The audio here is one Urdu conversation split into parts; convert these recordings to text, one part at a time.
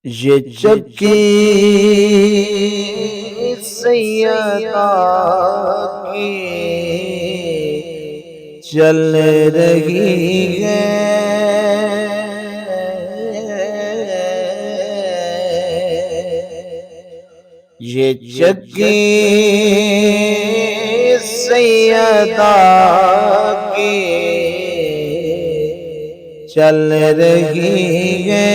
یہ چکی سیدہ کی چل رہی ہے، یہ چکی سیدہ کی چل رہی ہے،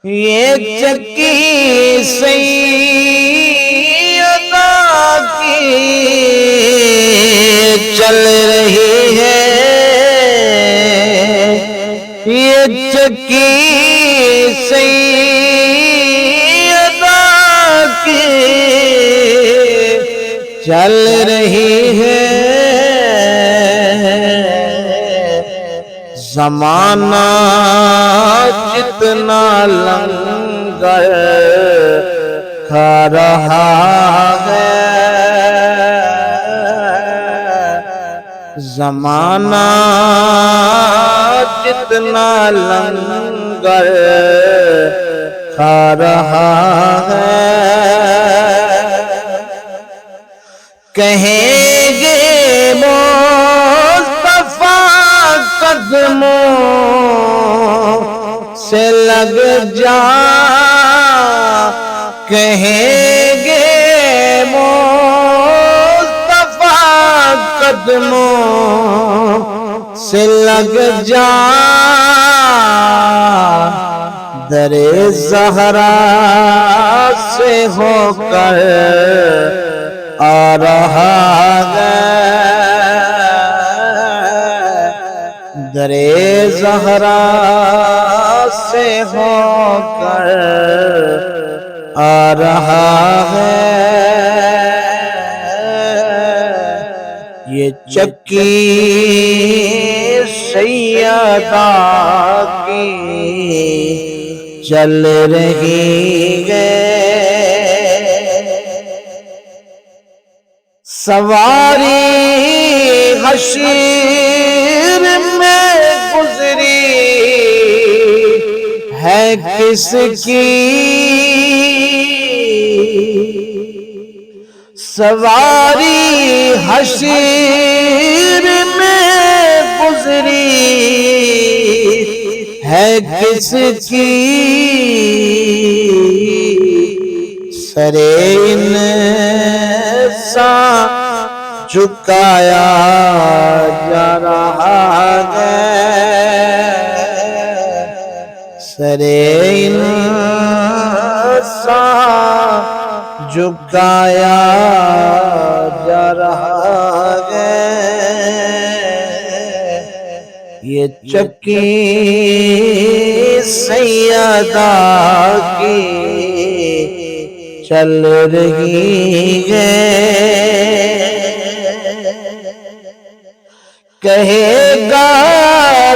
یہ چکی سیدہ کی چل رہی ہے، یہ چکی سیدہ کی چل رہی ہے، زمانہ جتنا لنگر کھا رہا ہے، زمانہ جتنا لنگر کھا رہا ہے، کہیں گے قدموں سے لگ جا، کہیں گے مصطفیٰ قدموں سے لگ جا، در زہرا سے ہو کر آ رہا ہے، در زہرا سے ہو کر آ رہا ہے، یہ چکی سیدہ کی چل رہی ہے، سواری حشیر میں گزری ہے کس کی، سواری حشیر میں گزری ہے کس کی، سرے انسان جھکایا جا رہا ہے، سرے انسان جھکایا جا رہا ہے، یہ چکی سیدہ کی چل رہی ہے، کہے گا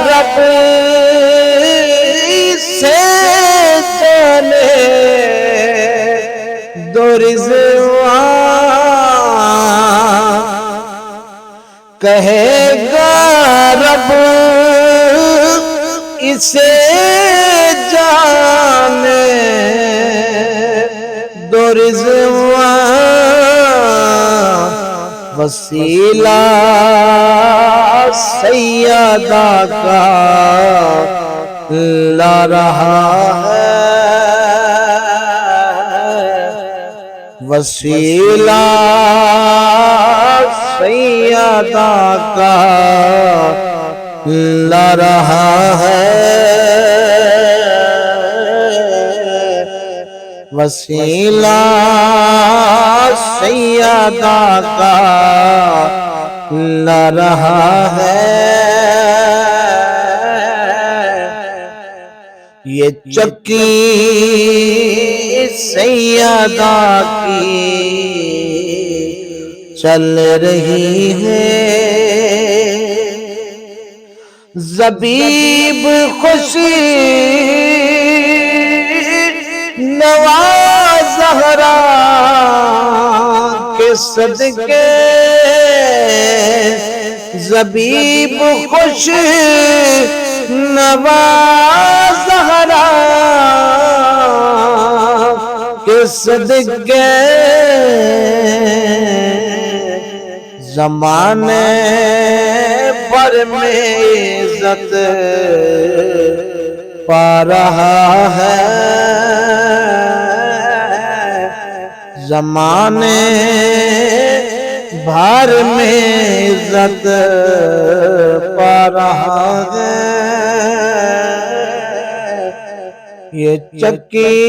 رب سے جانے دو رضوان، کہے گا رب اسے جانے دو رضوان، وسیلہ سیدہ کا لا رہا ہے، وسیلہ سیدہ کا لا رہا ہے، وسیلہ سیدہ کا لا رہا ہے، یہ چکی سیدہ کی چل رہی ہے، زبیب خوشی نوا زہرا کے صدقے زبیب خوش نہ زہرا کے صدقے زمانے پر میں عزت پا رہا ہے، زمانے بھر میں عزت پا رہا ہے۔ یہ چکی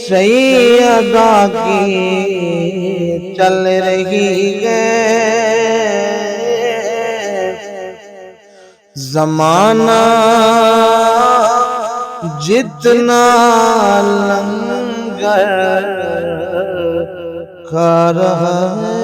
سیدہ کی چل رہی ہے، زمانہ جتنا لنگر کھا رہا ہے۔